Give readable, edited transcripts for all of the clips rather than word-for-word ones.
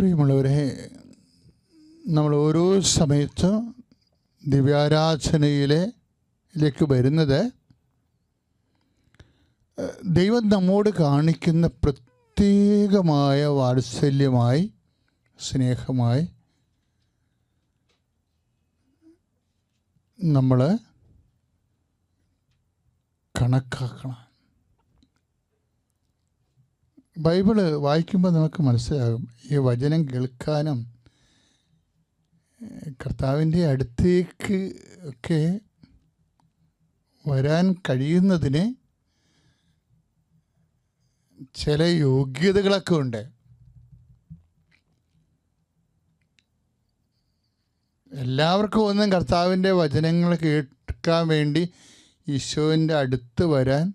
പ്രിയമുള്ളവരെ, നമ്മൾ ഓരോ സമയത്തും ദിവ്യാരാധനയിലേക്ക് വരുന്നത് ദൈവം നമ്മോട് കാണിക്കുന്ന പ്രത്യേകമായ വാത്സല്യമായി, സ്നേഹമായി നമ്മൾ കണക്കാക്കണം. ബൈബിള് വായിക്കുമ്പോൾ നമുക്ക് മനസ്സിലാകും, ഈ വചനം കേൾക്കാനും കർത്താവിൻ്റെ അടുത്തേക്ക് ഒക്കെ വരാൻ കഴിയുന്നതിന് ചില യോഗ്യതകളൊക്കെ ഉണ്ട്. എല്ലാവർക്കും ഒന്നും കർത്താവിൻ്റെ വചനങ്ങൾ കേൾക്കാൻ വേണ്ടി ഈശോൻ്റെ അടുത്ത് വരാൻ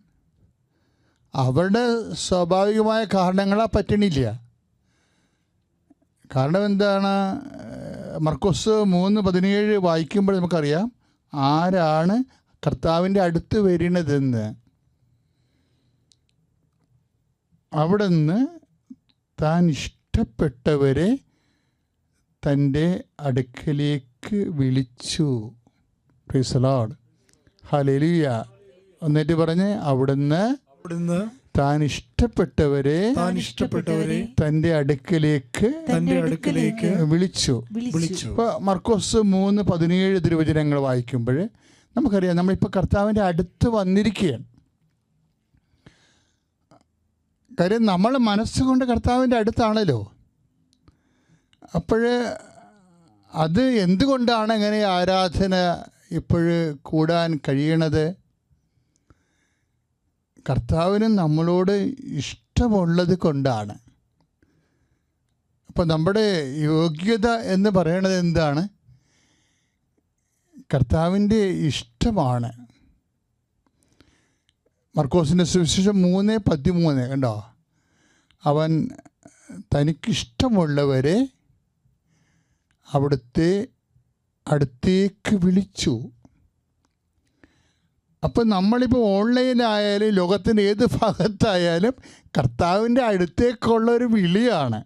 അവരുടെ സ്വാഭാവികമായ കാരണങ്ങളാ പറ്റണില്ല. കാരണം എന്താണ്? മർക്കോസ് 3:17 വായിക്കുമ്പോൾ നമുക്കറിയാം ആരാണ് കർത്താവിൻ്റെ അടുത്ത് വരുന്നതെന്ന്. അവിടെ നിന്ന് താൻ ഇഷ്ടപ്പെട്ടവരെ തൻ്റെ അടുക്കലേക്ക് വിളിച്ചു. Praise the Lord, hallelujah. എന്നിട്ട് പറഞ്ഞ് അവിടുന്ന് താൻ ഇഷ്ടപ്പെട്ടവരെ തൻ്റെ അടുക്കലേക്ക് വിളിച്ചു. ഇപ്പൊ മർക്കോസ് 3:17 തിരുവചനങ്ങൾ വായിക്കുമ്പോൾ നമുക്കറിയാം നമ്മളിപ്പോൾ കർത്താവിൻ്റെ അടുത്ത് വന്നിരിക്കുകയാണ്. കാര്യം നമ്മൾ മനസ്സുകൊണ്ട് കർത്താവിൻ്റെ അടുത്താണല്ലോ. അപ്പോൾ അത് എന്തുകൊണ്ടാണ് ഇങ്ങനെ ആരാധന ഇപ്പോഴ് കൂടാൻ കഴിയണത്? കർത്താവിന് നമ്മളോട് ഇഷ്ടമുള്ളത് കൊണ്ടാണ്. അപ്പോൾ നമ്മുടെ യോഗ്യത എന്ന് പറയണത് എന്താണ്? കർത്താവിൻ്റെ ഇഷ്ടമാണ്. മർക്കോസിൻ്റെ സുവിശേഷം 3:13 കണ്ടോ? അവൻ തനിക്കിഷ്ടമുള്ളവരെ അവിടുത്തെ അടുത്തേക്ക് വിളിച്ചു. അപ്പം നമ്മളിപ്പോൾ ഓൺലൈനായാലും ലോകത്തിൻ്റെ ഏത് ഭാഗത്തായാലും കർത്താവിൻ്റെ അടുത്തേക്കുള്ളൊരു വിളിയാണ്.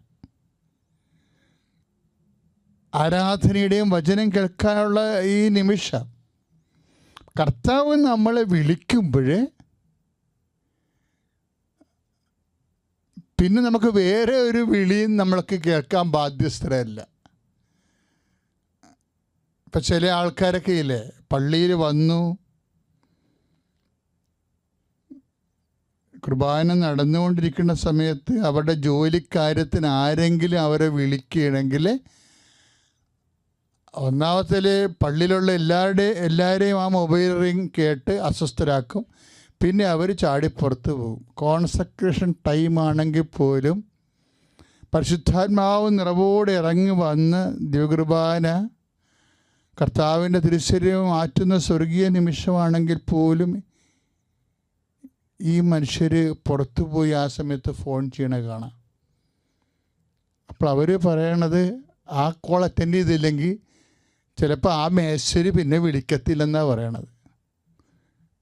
ആരാധനയുടെയും വചനം കേൾക്കാനുള്ള ഈ നിമിഷം കർത്താവ് നമ്മളെ വിളിക്കുമ്പോൾ പിന്നെ നമുക്ക് വേറെ ഒരു വിളിയും നമ്മൾക്ക് കേൾക്കാൻ ബാധ്യസ്ഥരല്ല. ഇപ്പം ചില ആൾക്കാരൊക്കെ ഇല്ലേ, പള്ളിയിൽ വന്നു, കുർബാന നടന്നുകൊണ്ടിരിക്കുന്ന സമയത്ത് അവരുടെ ജോലിക്കാര്യത്തിന് ആരെങ്കിലും അവരെ വിളിക്കുകയാണെങ്കിൽ ഒന്നാമത്തിൽ പള്ളിയിലുള്ള എല്ലാവരെയും ആ മൊബൈൽ റിംഗ് കേട്ട് അസ്വസ്ഥരാക്കും. പിന്നെ അവർ ചാടിപ്പുറത്ത് പോകും. കോൺസെക്രേഷൻ ടൈം ആണെങ്കിൽ പോലും പരിശുദ്ധാത്മാവ് നിറവോടെ ഇറങ്ങി വന്ന് ദിവ്യകുർബാന കർത്താവിൻ്റെ തിരുശരീരം മാറ്റുന്ന സ്വർഗീയ നിമിഷമാണെങ്കിൽ പോലും ഈ മനുഷ്യർ പുറത്തു പോയി ആ സമയത്ത് ഫോൺ ചെയ്യണ കാണാം. അപ്പോൾ അവർ പറയണത് ആ കോൾ അറ്റൻഡ് ചെയ്തില്ലെങ്കിൽ ചിലപ്പോൾ ആ മേശര് പിന്നെ വിളിക്കത്തില്ലെന്നാണ് പറയണത്.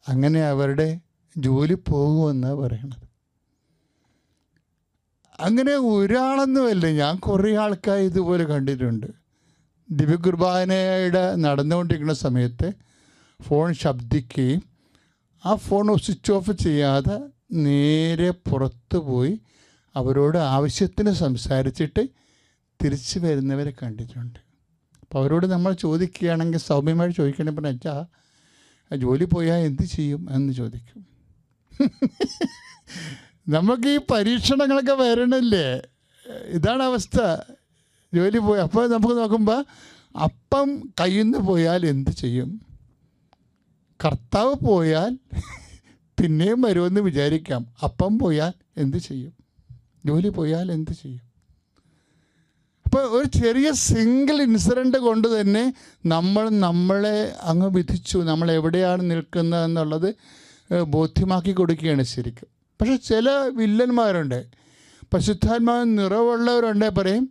അങ്ങനെ അവരുടെ ജോലി പോകുമെന്നാണ് പറയണത്. അങ്ങനെ ഒരാളെന്നുമല്ല, ഞാൻ കുറേ ആൾക്കാർ ഇതുപോലെ കണ്ടിട്ടുണ്ട്. ദിവ്യകുർബാനയുടെ നടന്നുകൊണ്ടിരിക്കുന്ന സമയത്ത് ഫോൺ ശബ്ദിക്കുകയും ആ ഫോൺ സ്വിച്ച് ഓഫ് ചെയ്യാതെ നേരെ പുറത്ത് പോയി അവരോട് ആവശ്യത്തിന് സംസാരിച്ചിട്ട് തിരിച്ചു വരുന്നവരെ കണ്ടിട്ടുണ്ട്. അപ്പോൾ അവരോട് നമ്മൾ ചോദിക്കുകയാണെങ്കിൽ സൗമ്യമായി ചോദിക്കണേ, പറഞ്ഞാൽ അച്ഛാ ജോലി പോയാൽ എന്ത് ചെയ്യും എന്ന് ചോദിക്കും. നമുക്ക് ഈ പരീക്ഷണങ്ങളൊക്കെ വരണില്ലേ? ഇതാണ് അവസ്ഥ. ജോലി പോയി അപ്പോൾ നമുക്ക് നോക്കുമ്പോൾ അപ്പം കയ്യിൽ നിന്ന് പോയാൽ എന്ത് ചെയ്യും? കർത്താവ് പോയാൽ പിന്നെയും വരുമെന്ന് വിചാരിക്കാം. അപ്പം പോയാൽ എന്ത് ചെയ്യും? ജോലി പോയാൽ എന്ത് ചെയ്യും? അപ്പോൾ ഒരു ചെറിയ സിംഗിൾ ഇൻസിഡൻ്റ് കൊണ്ട് തന്നെ നമ്മളെ അങ്ങ് വിധിച്ചു, നമ്മൾ എവിടെയാണ് നിൽക്കുന്നത് എന്നുള്ളത് ബോധ്യമാക്കി കൊടുക്കുകയാണ് ശരിക്കും. പക്ഷെ ചില വില്ലന്മാരുണ്ട്, പരിശുദ്ധാത്മാവ് നിറവുള്ളവരുണ്ടേ പറയും,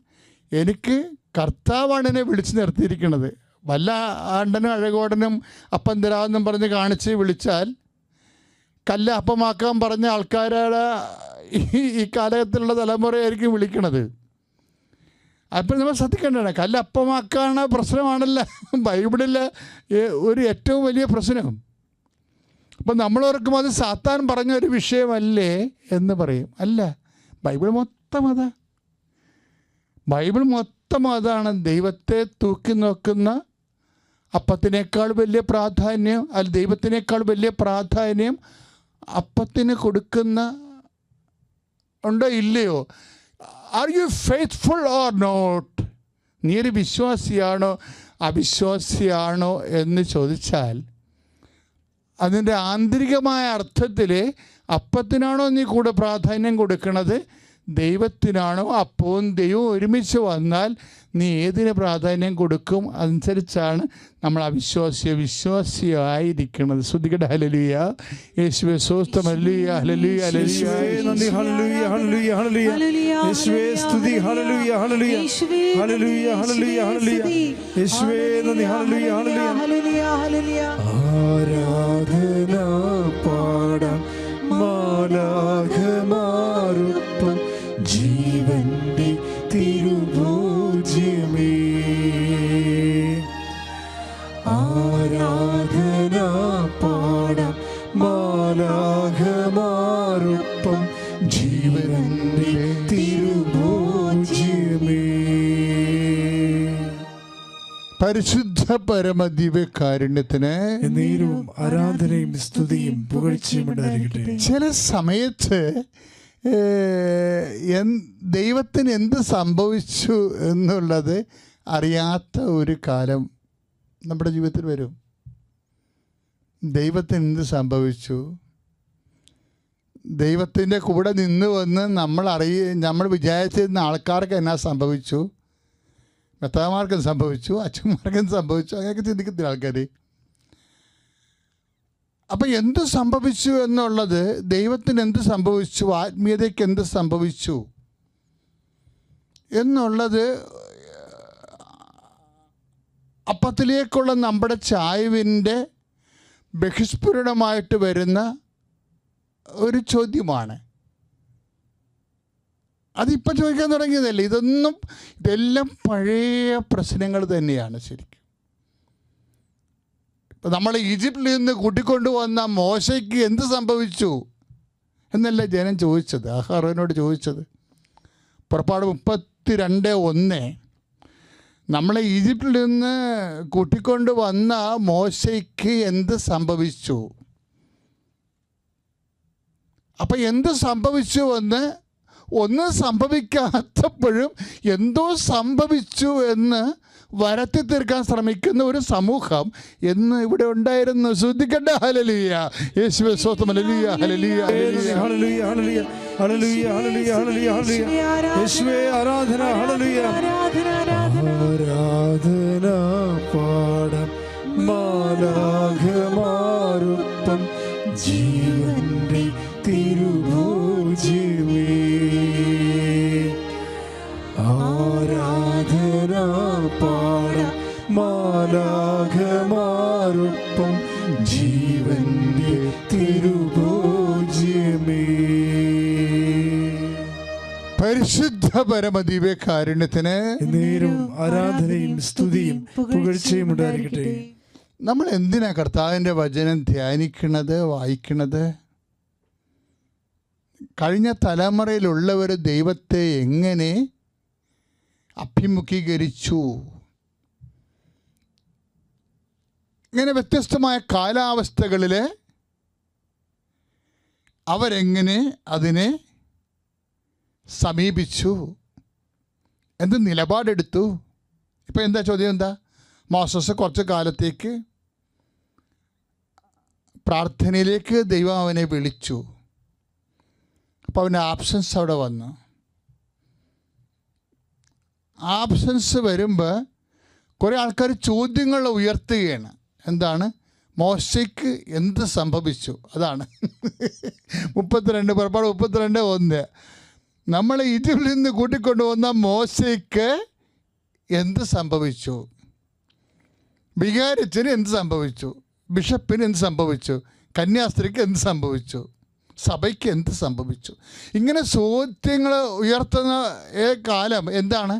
എനിക്ക് കർത്താവാണ് എന്നെ വിളിച്ച് നിർത്തിയിരിക്കുന്നത്. വല്ല ആണ്ടനും അഴകോടനും അപ്പം തരാമെന്നും പറഞ്ഞ് കാണിച്ച് വിളിച്ചാൽ കല്ല് അപ്പമാക്കാൻ പറഞ്ഞ ആൾക്കാരുടെ ഈ കാലഘട്ടത്തിലുള്ള തലമുറയായിരിക്കും വിളിക്കണത്. അപ്പോൾ നമ്മൾ ശ്രദ്ധിക്കേണ്ടതാണ്. കല്ലപ്പമാക്കാണ് പ്രശ്നമാണല്ലോ ബൈബിളിലെ ഒരു ഏറ്റവും വലിയ പ്രശ്നം. അപ്പം നമ്മളോർക്കും അത് സാത്താൻ പറഞ്ഞ ഒരു വിഷയമല്ലേ എന്ന് പറയും. അല്ല, ബൈബിൾ മൊത്തം അതാ. ബൈബിൾ മൊത്തം അതാണ്. ദൈവത്തെ തൂക്കി നോക്കുന്ന അപ്പത്തിനേക്കാൾ വലിയ പ്രാധാന്യം, അല്ല ദൈവത്തിനേക്കാൾ വലിയ പ്രാധാന്യം അപ്പത്തിന് കൊടുക്കുന്ന ഉണ്ടോ ഇല്ലയോ? Are you faithful or not? നീ ഒരു വിശ്വാസിയാണോ അവിശ്വാസിയാണോ എന്ന് ചോദിച്ചാൽ അതിൻ്റെ ആന്തരികമായ അർത്ഥത്തിൽ അപ്പത്തിനാണോ നീ കൂടെ പ്രാധാന്യം കൊടുക്കുന്നത്, ദൈവത്തിനാണോ? അപ്പവും ദൈവവും ഒരുമിച്ച് വന്നാൽ നീ ഏതിന് പ്രാധാന്യം കൊടുക്കും? അതനുസരിച്ചാണ് നമ്മൾ വിശ്വാസിയായിരിക്കുന്നത്. ശ്രുതികട ഹല്ലേലൂയ, യേശുവേ സ്തോത്രം, ഹല്ലേലൂയ ഹല്ലേലൂയ ഹല്ലേലൂയ, നന്ദി, ഹല്ലേലൂയ ഹല്ലേലൂയ ഹല്ലേലൂയ, യേശുവേ സ്തുതി, hallelujah hallelujah hallelujah hallelujah hallelujah, യേശുവേ നന്ദി, ഹല്ലേലൂയ ഹല്ലേലൂയ ഹല്ലേലൂയ. ആരാധന പാടാം മാലാഖമാരൊപ്പം ജീവന്റെ തിരുഭോജ്യമേ. ആരാധന പാടാം മാലാഖമാരൊപ്പം ജീവന്റെ തിരുഭോജ്യമേ. പരിശുദ്ധ പരമദിവ്യകാരുണ്യത്തിന് നേരവും ആരാധനയും സ്തുതിയും പുകഴ്ചയും ഉണ്ടായിരിക്കട്ടെ. ചില സമയത്ത് ദൈവത്തിന് എന്ത് സംഭവിച്ചു എന്നുള്ളത് അറിയാത്ത ഒരു കാലം നമ്മുടെ ജീവിതത്തിൽ വരും. ദൈവത്തിന് എന്ത് സംഭവിച്ചു? ദൈവത്തിൻ്റെ കൂടെ നിന്ന് വന്ന് നമ്മൾ വിചാരിച്ചിരുന്ന ആൾക്കാർക്ക് എന്നാ സംഭവിച്ചു? ഭർത്താക്കന്മാർക്കും സംഭവിച്ചു, അച്ഛന്മാർക്കും സംഭവിച്ചു, അങ്ങനെയൊക്കെ ചിന്തിക്കത്തില്ല ആൾക്കാർ. അപ്പം എന്ത് സംഭവിച്ചു എന്നുള്ളത്, ദൈവത്തിന് എന്ത് സംഭവിച്ചു, ആത്മീയതയ്ക്ക് എന്ത് സംഭവിച്ചു എന്നുള്ളത് അപ്പത്തിലേക്കുള്ള നമ്മുടെ ചായ്വിൻ്റെ ബഹിസ്ഫുരണമായിട്ട് വരുന്ന ഒരു ചോദ്യമാണ്. അതിപ്പോൾ ചോദിക്കാൻ തുടങ്ങിയതല്ലേ. ഇതെല്ലാം പഴയ പ്രശ്നങ്ങൾ തന്നെയാണ് ശരിക്കും. ഇപ്പം നമ്മൾ ഈജിപ്തിൽ നിന്ന് കൂട്ടിക്കൊണ്ടുവന്ന മോശയ്ക്ക് എന്ത് സംഭവിച്ചു എന്നല്ല ജനം ചോദിച്ചത്, അഹറോനോട് ചോദിച്ചത്. പുറപ്പാട് 32:1 നമ്മളെ ഈജിപ്തിൽ നിന്ന് കൂട്ടിക്കൊണ്ട് വന്ന മോശയ്ക്ക് എന്ത് സംഭവിച്ചു? അപ്പം എന്ത് സംഭവിച്ചു എന്ന് ഒന്നും സംഭവിക്കാത്തപ്പോഴും എന്തോ സംഭവിച്ചു എന്ന് വരത്തി തീർക്കാൻ ശ്രമിക്കുന്ന ഒരു സമൂഹം എന്ന് ഇവിടെ ഉണ്ടായിരുന്നു. ശ്രദ്ധിക്കട്ടെ. ഹല്ലേലൂയ, യേശുവേ സ്തോത്രം, hallelujah hallelujah hallelujah hallelujah hallelujah hallelujah hallelujah, യേശുവേ ആരാധന, ഹല്ലേലൂയ ആരാധന പാടാം മാലാഖമാരൊപ്പം ജീവന്റെ തിരുഭോജ്യമേ. ആരാധന പാടാം മാലാഖമാരൊപ്പം ജീവന്റെ തിരുഭോജ്യമേ. പരിശുദ്ധ പരമദിവ്യകാരുണ്യത്തിന് നേരവും ആരാധനയും സ്തുതിയും പുകഴ്ചയും ഉണ്ടായിരിക്കട്ടെ. നമ്മൾ എന്തിനാ കർത്താവിൻ്റെ വചനം ധ്യാനിക്കണത്, വായിക്കണത്? കഴിഞ്ഞ തലമുറയിലുള്ളവർ ദൈവത്തെ എങ്ങനെ അഭിമുഖീകരിച്ചു, ഇങ്ങനെ വ്യത്യസ്തമായ കാലാവസ്ഥകളിൽ അവരെങ്ങനെ അതിനെ സമീപിച്ചു, എന്ത് നിലപാടെടുത്തു. ഇപ്പം എന്താ ചോദ്യം? എന്താ? മോസസ് കുറച്ച് കാലത്തേക്ക് പ്രാർത്ഥനയിലേക്ക് ദൈവം അവനെ വിളിച്ചു. അപ്പോൾ അവൻ്റെ ആബ്സൻസ് അവിടെ വന്നു. ആബ്സൻസ് വരുമ്പോൾ കുറേ ആൾക്കാർ ചോദ്യങ്ങൾ ഉയർത്തുകയാണ്. എന്താണ്? മോശയ്ക്ക് എന്ത് സംഭവിച്ചു? അതാണ് 32 പുറപ്പാട് 32:1. നമ്മളെ ഈജിപ്തിൽ നിന്ന് കൂട്ടിക്കൊണ്ടുവന്ന മോശയ്ക്ക് എന്ത് സംഭവിച്ചു? വികാരിച്ചന് എന്ത് സംഭവിച്ചു? ബിഷപ്പിന് എന്ത് സംഭവിച്ചു? കന്യാസ്ത്രീക്ക് എന്ത് സംഭവിച്ചു? സഭയ്ക്ക് എന്ത് സംഭവിച്ചു? ഇങ്ങനെ ചോദ്യങ്ങൾ ഉയർത്തുന്ന കാലം എന്താണ്?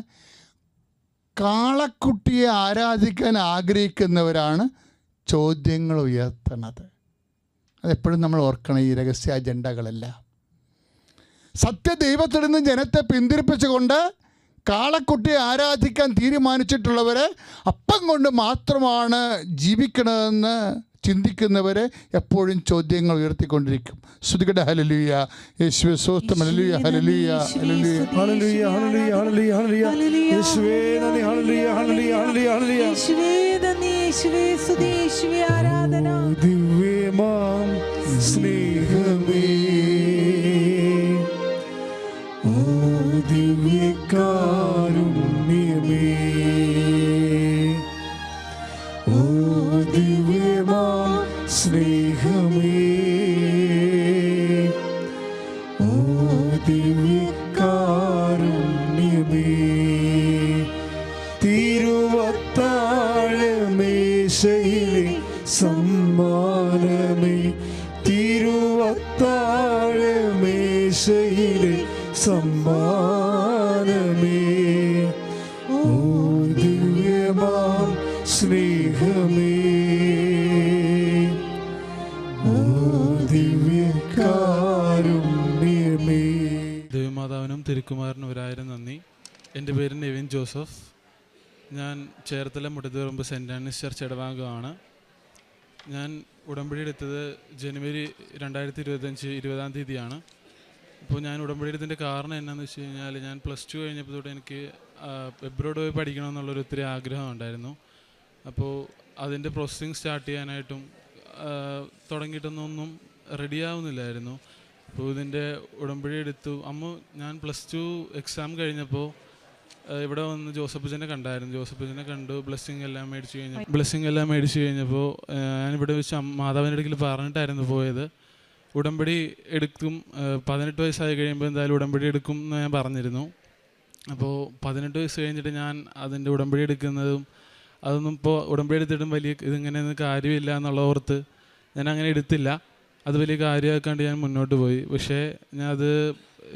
കാളക്കുട്ടിയെ ആരാധിക്കാൻ ആഗ്രഹിക്കുന്നവരാണ് ചോദ്യങ്ങൾ ഉയർത്തുന്നത്. അതെപ്പോഴും നമ്മൾ ഓർക്കണം. ഈ രഹസ്യ അജണ്ടകളെല്ലാം സത്യദൈവത്തിൽ നിന്ന് ജനത്തെ പിന്തിരിപ്പിച്ചുകൊണ്ട് കാളക്കുട്ടിയെ ആരാധിക്കാൻ തീരുമാനിച്ചിട്ടുള്ളവരെ അപ്പം കൊണ്ട് മാത്രമാണ് ജീവിക്കണമെന്ന് ചിന്തിക്കുന്നവരെ എപ്പോഴും ചോദ്യങ്ങൾ ഉയർത്തിക്കൊണ്ടിരിക്കും. ശ്രുതികട ഹല്ലേലൂയ, യേശുവേ സ്തോത്രം, hallelujah hallelujah hallelujah hallelujah hallelujah hallelujah യേശുവേ നന്ദി, ഹല്ലേലൂയ ഹല്ലേലൂയ ഹല്ലേലൂയ യേശുവേ നന്ദി, യേശുവേ സ്തുതി, യേശുവേ ആരാധന. ദിവ്യമാം സ്നേഹമേ, ഓ ദിവ്യകാരുണ്യമേ, ഓ ദിവ്യമാം സ്നേഹമേ, ഓ ദിവ്യകാരുണ്യമേ, തിരുവത്താഴമേശയിലെ സമ്മാനമേ, തിരുവത്താഴമേശയിലെ സമ്മാനമേ, ഓ ദിവ്യമാം സ്നേഹമേ, ഓ ദിവ്യകാരുണ്യമേ. ദേവമാതാവിനും തിരുക്കുമാരനും ഒരായിരം നന്ദി. എൻ്റെ പേര് നെവിൻ ജോസഫ്. ഞാൻ ചേർത്തല മുടത്തുപറമ്പ് സെൻറ് ആൻഡ്രീസ് ചർച്ച് ഇടവാംഗമാണ്. ഞാൻ ഉടമ്പടി എടുത്തത് ജനുവരി 2025 20-ാം തീയതിയാണ്. അപ്പോൾ ഞാൻ ഉടമ്പടി എടുത്തതിൻ്റെ കാരണം എന്നാന്ന് വെച്ച് കഴിഞ്ഞാൽ, ഞാൻ +2 കഴിഞ്ഞപ്പോൾ തൊട്ട് എനിക്ക് എബ്രോഡ് പോയി പഠിക്കണമെന്നുള്ളൊരു ഒത്തിരി ആഗ്രഹം ഉണ്ടായിരുന്നു. അപ്പോൾ അതിൻ്റെ പ്രോസസ്സിങ് സ്റ്റാർട്ട് ചെയ്യാനായിട്ടും തുടങ്ങിയിട്ടൊന്നും റെഡിയാവുന്നില്ലായിരുന്നു. അപ്പോൾ ഇതിൻ്റെ ഉടമ്പടി എടുത്തു. ഞാൻ +2 എക്സാം കഴിഞ്ഞപ്പോൾ ഇവിടെ വന്ന് ജോസഫച്ചനെ കണ്ടായിരുന്നു. ജോസഫച്ചനെ കണ്ടു, ബ്ലെസ്സിങ് എല്ലാം മേടിച്ച് കഴിഞ്ഞപ്പോൾ ഞാനിവിടെ വെച്ച് മാതാവിൻ്റെ അടുക്കൽ പറഞ്ഞിട്ടായിരുന്നു പോയത്. ഉടമ്പടി എടുക്കും, 18 വയസ്സായി കഴിയുമ്പോൾ എന്തായാലും ഉടമ്പടി എടുക്കും എന്ന് ഞാൻ പറഞ്ഞിരുന്നു. അപ്പോൾ 18 വയസ്സ് കഴിഞ്ഞിട്ട് ഞാൻ അതിൻ്റെ ഉടമ്പടി എടുക്കുന്നതും അതൊന്നും ഇപ്പോൾ ഉടമ്പടി എടുത്തിട്ടും വലിയ ഇതിങ്ങനെയൊന്നും കാര്യമില്ല എന്നുള്ള ഓർത്ത് ഞാൻ അങ്ങനെ എടുത്തില്ല. അത് വലിയ കാര്യമാക്കാണ്ട് ഞാൻ മുന്നോട്ട് പോയി. പക്ഷേ ഞാൻ അത്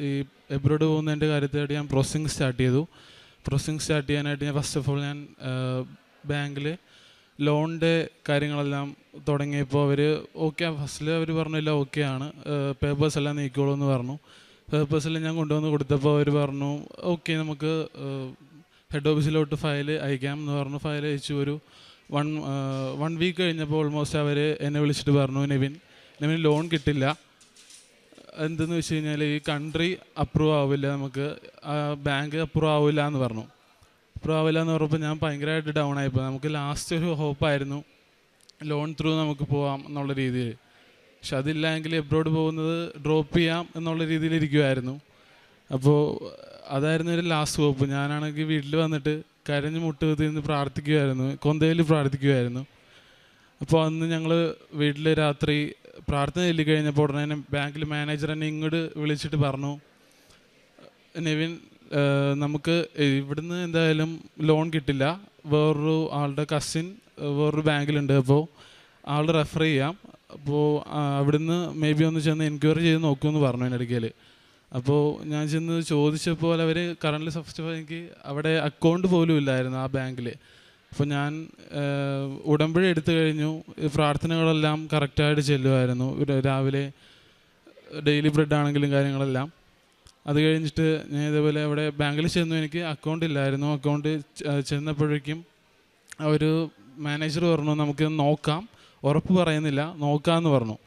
ഈ എബ്രോഡ് പോകുന്നതിൻ്റെ കാര്യത്തിലായിട്ട് ഞാൻ പ്രോസസ്സിങ് സ്റ്റാർട്ട് ചെയ്തു. പ്രോസസ്സിങ് സ്റ്റാർട്ട് ചെയ്യാനായിട്ട് ഞാൻ ഫസ്റ്റ് ഓഫ് ഓൾ ഞാൻ ബാങ്കിൽ ലോണിൻ്റെ കാര്യങ്ങളെല്ലാം തുടങ്ങിയപ്പോൾ അവർ ഫസ്റ്റിൽ അവർ പറഞ്ഞില്ല ഓക്കെ ആണ്, പേപ്പേഴ്സ് എല്ലാം നീക്കോളൂ എന്ന് പറഞ്ഞു. പേപ്പേഴ്സെല്ലാം ഞാൻ കൊണ്ടുവന്ന് കൊടുത്തപ്പോൾ അവർ പറഞ്ഞു ഓക്കെ നമുക്ക് ഹെഡ് ഓഫീസിലോട്ട് ഫയൽ അയക്കാം എന്ന് പറഞ്ഞു. ഫയൽ അയച്ചു. ഒരു വൺ വീക്ക് കഴിഞ്ഞപ്പോൾ ഓൾമോസ്റ്റ് അവർ എന്നെ വിളിച്ചിട്ട് പറഞ്ഞു, നെവിൻ ലോൺ കിട്ടില്ല. എന്തെന്ന് വെച്ച് കഴിഞ്ഞാൽ ഈ കൺട്രി അപ്രൂവ് ആവില്ല, നമുക്ക് ബാങ്ക് അപ്രൂവ് ആവില്ല എന്ന് പറഞ്ഞു. അപ്രൂവ് ആവില്ല എന്ന് പറഞ്ഞപ്പോൾ ഞാൻ ഭയങ്കരമായിട്ട് ഡൗൺ ആയിപ്പോൾ. നമുക്ക് ലാസ്റ്റ് ഒരു ഹോപ്പായിരുന്നു ലോൺ ത്രൂ നമുക്ക് പോവാം എന്നുള്ള രീതിയിൽ. പക്ഷെ അതില്ല എങ്കിൽ എബ്രോഡ് പോകുന്നത് ഡ്രോപ്പ് ചെയ്യാം എന്നുള്ള രീതിയിലിരിക്കുമായിരുന്നു. അപ്പോൾ അതായിരുന്നു ഒരു ലാസ്റ്റ് ഹോപ്പ്. ഞാനാണെങ്കിൽ വീട്ടിൽ വന്നിട്ട് കരഞ്ഞ് മുട്ടുകുത്തിന്ന് പ്രാർത്ഥിക്കുമായിരുന്നു, കൊന്തയിൽ പ്രാർത്ഥിക്കുമായിരുന്നു. അപ്പോൾ അന്ന് ഞങ്ങൾ വീട്ടിൽ രാത്രി പ്രാർത്ഥന ചൊല്ലി കഴിഞ്ഞപ്പോൾ ഉടനെ ബാങ്കിൽ മാനേജർ എന്നെ ഇങ്ങോട്ട് വിളിച്ചിട്ട് പറഞ്ഞു, നെവിൻ നമുക്ക് ഇവിടുന്ന് എന്തായാലും ലോൺ കിട്ടില്ല, വേറൊരു ആളുടെ കസിൻ വേറൊരു ബാങ്കിലുണ്ട്, അപ്പോൾ ആൾ റെഫർ ചെയ്യാം, അപ്പോൾ അവിടുന്ന് മേ ബി ഒന്ന് ചെന്ന് എൻക്വയറി ചെയ്ത് നോക്കുമെന്ന് പറഞ്ഞു അതിനിടയ്ക്കൽ. അപ്പോൾ ഞാൻ ചെന്ന് ചോദിച്ചപ്പോൾ അവർ കറൻ്റ് ഫസ്റ്റ് ഓഫ് ഓൾ എനിക്ക് അവിടെ അക്കൗണ്ട് പോലും ഇല്ലായിരുന്നു ആ ബാങ്കിൽ. അപ്പോൾ ഞാൻ ഉടമ്പടി എടുത്തു കഴിഞ്ഞു. പ്രാർത്ഥനകളെല്ലാം കറക്റ്റായിട്ട് ചെല്ലുമായിരുന്നു. രാവിലെ ഡെയിലി ബ്രെഡ് ആണെങ്കിലും കാര്യങ്ങളെല്ലാം. അത് കഴിഞ്ഞിട്ട് ഞാൻ ഇതേപോലെ അവിടെ ബാങ്കിൽ ചെന്നു. എനിക്ക് അക്കൗണ്ട് ഇല്ലായിരുന്നു. അക്കൗണ്ട് ചെന്നപ്പോഴേക്കും ഒരു മാനേജർ പറഞ്ഞു നമുക്ക് നോക്കാം, ഉറപ്പ് പറയുന്നില്ല, നോക്കാമെന്ന് പറഞ്ഞു.